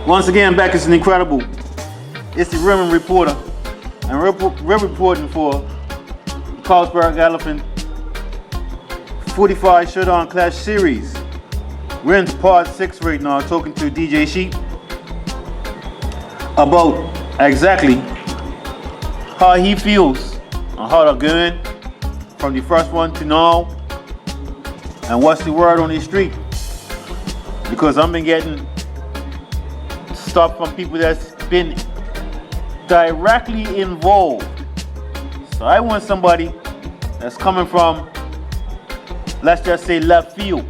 Once again, back is an incredible. It's the Rim Reporter, and we're reporting for Carlsberg Elephant 45 Showdown Clash Series. We're in part 6 right now, talking to DJ Sheep about exactly how he feels on how they're going from the first one to now, and what's the word on the street. Because I've been getting stuff from people that's been directly involved. So I want somebody that's coming from, let's just say, left field,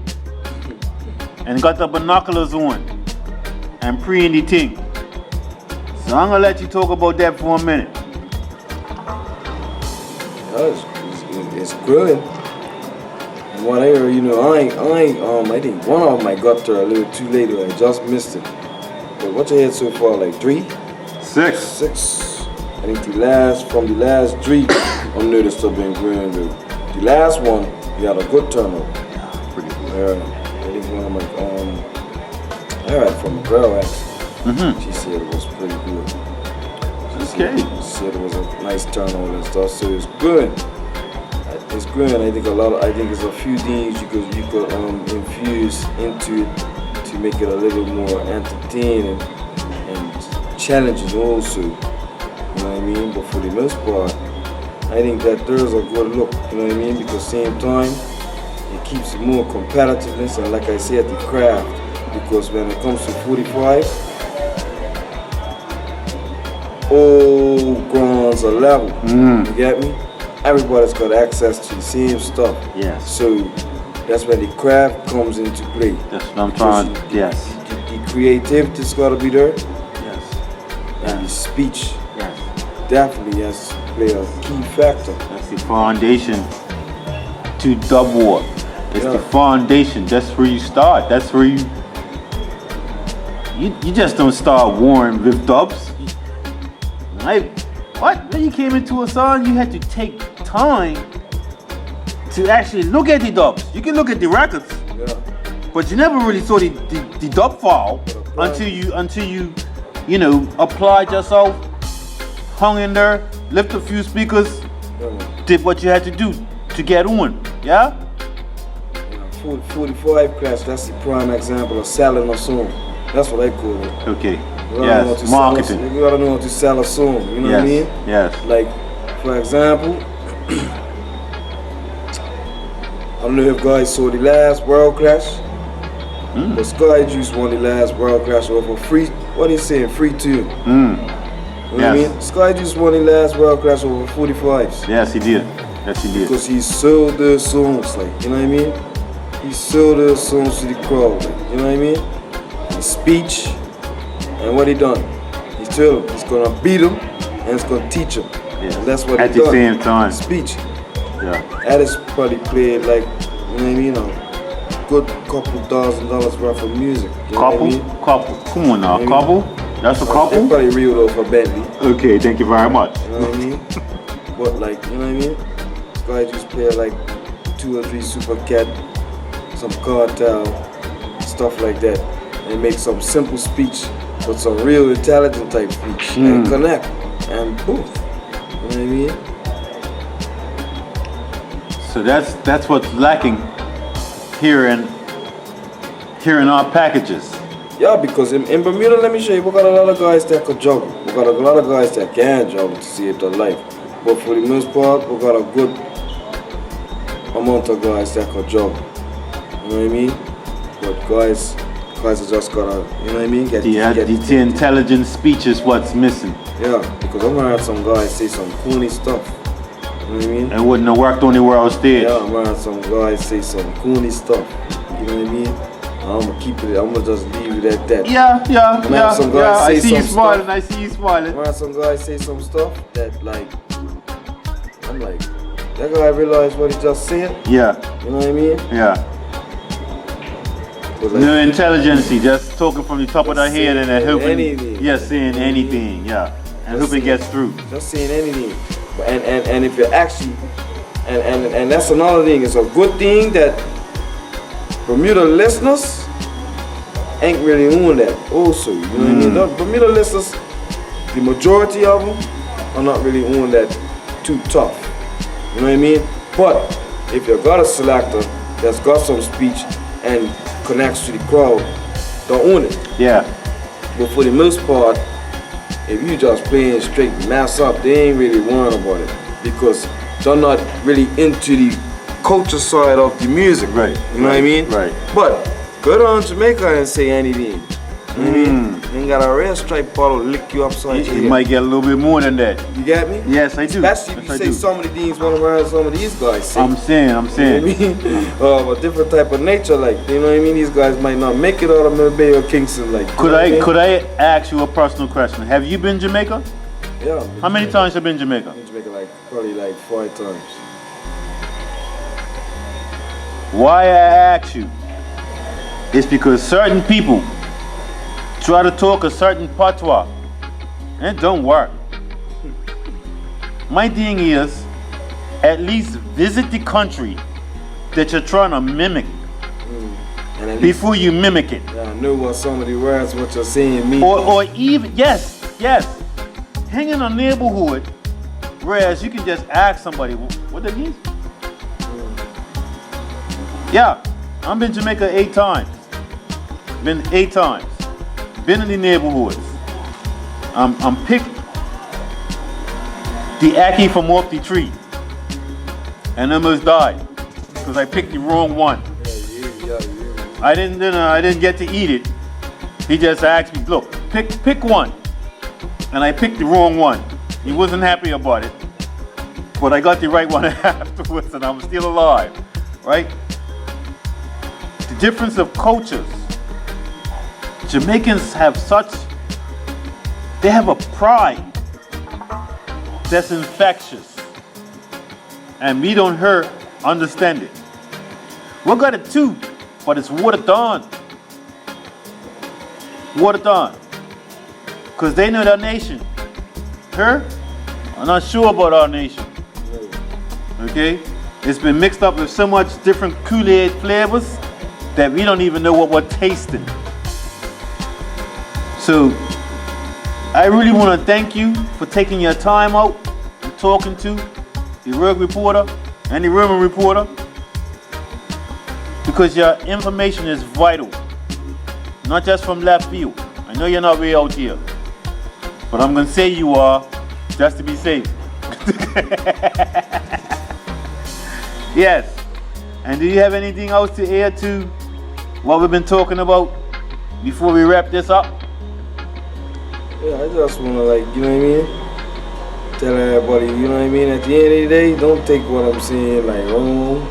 and got the binoculars on and pre in the thing. So I'm gonna let you talk about that for a minute. It's good. And what I heard, I think one of them I got there a little too late, or I just missed it. But what you had so far, like 3? 6. 6. I think from the last 3, I know the stuff been growing. The last one, you had a good turnout. Yeah, pretty good. I think one of my, I heard from a girl actually. She said it was pretty good. She said it was a nice turnout and stuff, so it's good. It's good, and I think it's a few things you could infuse into it to make it a little more entertaining and challenging also. You know what I mean? But for the most part, I think that there's a good look. You know what I mean? Because same time, it keeps more competitiveness and, like I said, the craft. Because when it comes to 45, all grounds are level. You get me? Everybody's got access to the same stuff. Yes. So that's where the craft comes into play. That's what I'm trying. Yes. The creativity's got to be there. Yes. And the speech. Yes. Definitely has to play a key factor. That's the foundation to dub war. It's the foundation. That's where you start. That's where you just don't start warring with dubs. When you came into a song, you had to take time to actually look at the dubs. You can look at the records, but you never really saw the dub file until you applied yourself, hung in there, lift a few speakers, did what you had to do to get on. Yeah? 45 class, that's the prime example of selling a song. That's what I call it. Okay. Yes, marketing. You gotta know how to sell a song, you know what I mean? Yes. Like, for example, I don't know if guys saw the last World Clash, but Sky Juice won the last World Clash over free, what he's saying, free tune. You know what I mean? Sky Juice won the last World Clash over 45s. Yes, he did. Yes, he did. Because he sold those songs, like, you know what I mean? He sold those songs to the crowd, like, you know what I mean? His speech. And what he done? He told him he's gonna beat him and he's gonna teach him. Yes. And that's what at he the done. same time. Speech. Yeah. That is probably played like, you know what I mean, a good couple $1,000 worth of music. You know what I mean? Couple. Come on now, couple? That's a couple? It's probably real though for Bentley. Okay, thank you very much. You know what I mean? But like, you know what I mean? Guys just play like 2 or 3 Super Cat, some Cartel, stuff like that. And make some simple speech. With some real intelligent type speech and connect and poof. You know what I mean? So that's what's lacking here in our packages. Yeah, because in Bermuda, let me show you, we got a lot of guys that could juggle. We got a lot of guys that can juggle to save their life. But for the most part, we got a good amount of guys that could juggle. You know what I mean? But guys are just gotta, you know what I mean? The intelligent speech is what's missing. Yeah, because I'm gonna have some guys say some corny stuff. You know what I mean? It wouldn't have worked anywhere else stage. Yeah, I'm gonna have some guys say some corny stuff. You know what I mean? I'm gonna keep it, I'm gonna just leave it at that. Yeah. I see you smiling, I see you smiling. I'm gonna have some guys say some stuff that, like, I'm like, that guy realized what he just said? Yeah. You know what I mean? Yeah. Like, no intelligence, just talking from the top of their head and hoping, anything. Saying anything, and hoping it gets through. Just saying anything. And if you're actually, and that's another thing, it's a good thing that Bermuda listeners ain't really on that also, you know what I mean? The Bermuda listeners, the majority of them are not really on that too tough, you know what I mean? But if you got a selector that's got some speech and connects to the crowd, don't own it. Yeah. But for the most part, if you just playing straight mass up, they ain't really worrying about it because they're not really into the culture side of the music. Right. You know what I mean? Right. But go down to Jamaica and say anything. You know what I mean? You ain't got a red stripe bottle lick you upside your head. You might get a little bit more than that. You get me? Yes, I do. Especially if you say some of the things one of some of these guys say. I'm saying. You know what I mean? A different type of nature, like, you know what I mean? These guys might not make it out of Bay or Kingston, like. Could I ask you a personal question? Have you been to Jamaica? Yeah. How many times have you been to Jamaica? I've been to Jamaica probably 5 times. Why I ask you is because certain people try to talk a certain patois and it don't work. My thing is, at least visit the country that you're trying to mimic before you mimic it. Yeah, I know what some of the words what you're saying mean. Or even, yes, hang in a neighborhood, whereas you can just ask somebody what that means. Yeah, I've been to Jamaica 8 times. Been 8 times. Been in the neighborhoods. I'm picked the ackee from off the tree and almost died because I picked the wrong one. Yeah. I didn't get to eat it. He just asked me, look, pick one, and I picked the wrong one. He wasn't happy about it, but I got the right one afterwards, and I'm still alive, right? The difference of cultures. Jamaicans have they have a pride that's infectious. And we don't understand it. We got it too, but it's watered down. Watered down. Because they know their nation. I'm not sure about our nation. Okay? It's been mixed up with so much different Kool-Aid flavors that we don't even know what we're tasting. So, I really want to thank you for taking your time out and talking to the Rug Reporter and the Rumor Reporter, because your information is vital, not just from left field. I know you're not way out here, but I'm going to say you are, just to be safe. Yes. And do you have anything else to add to what we've been talking about before we wrap this up? Yeah, I just wanna, like, you know what I mean? Tell everybody, you know what I mean? At the end of the day, don't take what I'm saying like wrong.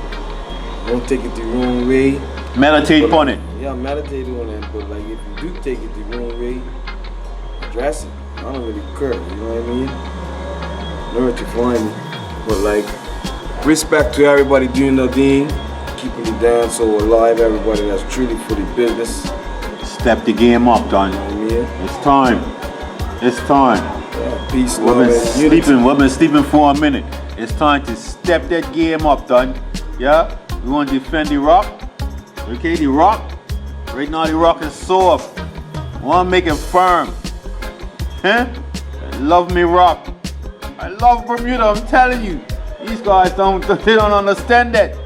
Don't take it the wrong way. Meditate on it. Yeah, meditate on it. But like, if you do take it the wrong way, address it. I don't really care. You know what I mean? Know what you find me. But like, respect to everybody doing their thing, keeping the dance so alive. Everybody that's truly for the business. Step the game up, Don. You know what I mean? It's time. It's time. Yeah, peace, love, and unity. We've been sleeping for a minute. It's time to step that game up, Don. Yeah? We want to defend the rock. Okay, the rock. Right now the rock is soft. We want to make it firm. Huh? Love me rock. I love Bermuda, I'm telling you. These guys don't understand that.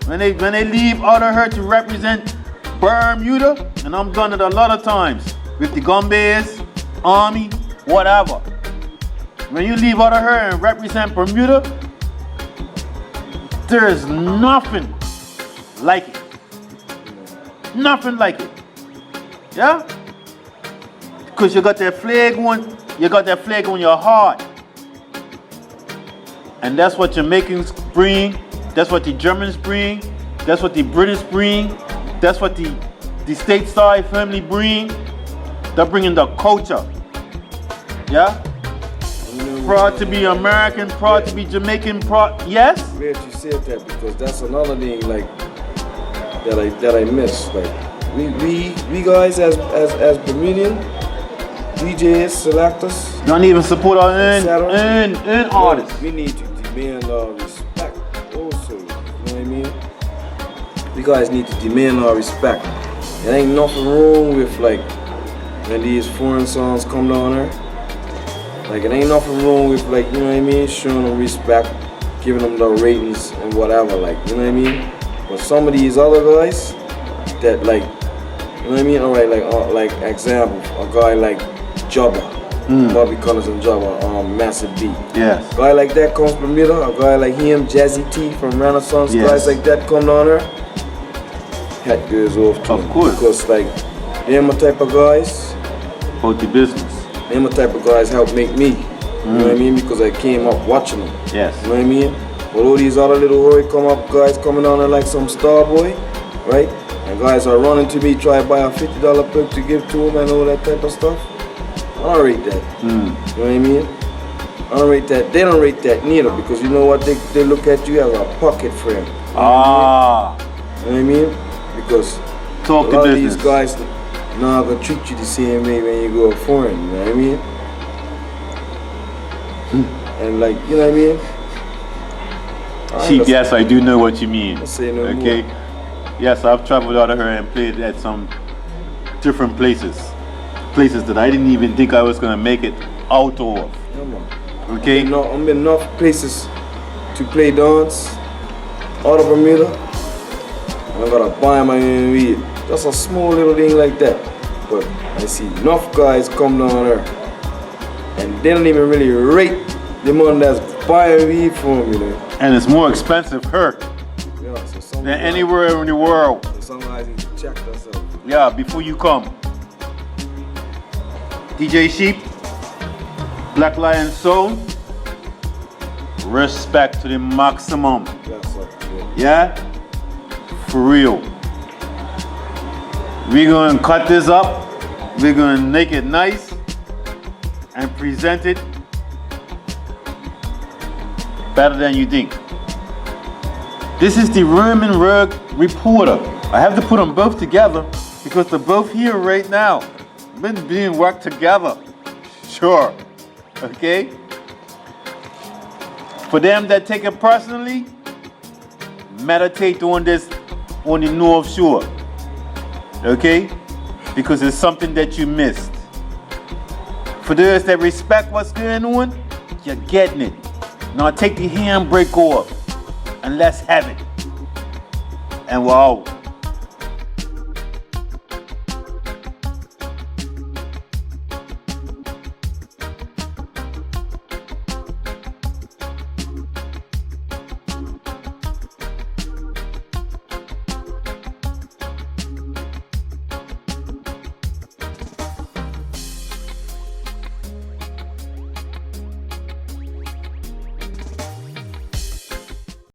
When they leave out of her to represent Bermuda, and I'm done it a lot of times with the Gumbays, Army, whatever. When you leave out of her and represent Bermuda, there is nothing like it. Nothing like it. Yeah? Because you got that flag on your heart. And that's what Jamaicans bring, that's what the Germans bring, that's what the British bring, that's what the stateside family bring. They're bringing the culture. Yeah? Proud to be American, proud to be Jamaican, yes? I'm glad you said that, because that's another thing like that I miss. Like we guys as Bermudian DJs, selectors, don't even support our own artists. We need to demand our respect also. You know what I mean? You guys need to demand our respect. It ain't nothing wrong with like when these foreign songs come down there. Like it ain't nothing wrong with like, you know what I mean, showing them respect, giving them the ratings and whatever, like, you know what I mean? But some of these other guys that like, you know what I mean? Alright, like example, a guy like Jabba, Bobby Connors and Jabba, Massive B. Yes. A guy like that comes from Bermuda, a guy like him, Jazzy T from Renaissance, guys like that come down there. Hat goes off too. Of course. Because like, they're my type of guys. About the business. They're my type of guys help make me. You know what I mean? Because I came up watching them. Yes. You know what I mean? But all these other little hurry come up guys coming on there like some star boy, right? And guys are running to me, try to buy a $50 pill to give to them and all that type of stuff. I don't rate that. You know what I mean? I don't rate that. They don't rate that neither because you know what? They look at you as a pocket friend. You know what I mean? Because Talk a the lot of business. these guys not gonna treat you the same way when you go foreign, you know what I mean? And like, you know what I mean? Chief, yes, I do know what you mean. Let's say no okay. more. Yes, I've traveled out of here and played at some different places. Places that I didn't even think I was gonna make it out of. Yeah, man. Okay? I'm in enough places to play dance out of Bermuda. And I gotta buy my own weed. Just a small little thing like that. But I see enough guys come down there and they don't even really rate the man that's buying weed from me, you know. And it's more expensive here Yeah, so some than guys- anywhere in the world. so some guys need to check themselves. Yeah, before you come. DJ Sheep, Black Lion Soul, respect to the maximum. Yeah, so, Yeah? For real. We're gonna cut this up. We're gonna make it nice and present it better than you think. This is the Room and Rug Reporter. I have to put them both together because they're both here right now. Been being worked together. Sure. Okay? For them that take it personally, meditate on this on the North Shore. Okay? Because it's something that you missed. For those that respect what's going on, you're getting it. Now take the handbrake off and let's have it. And we're out.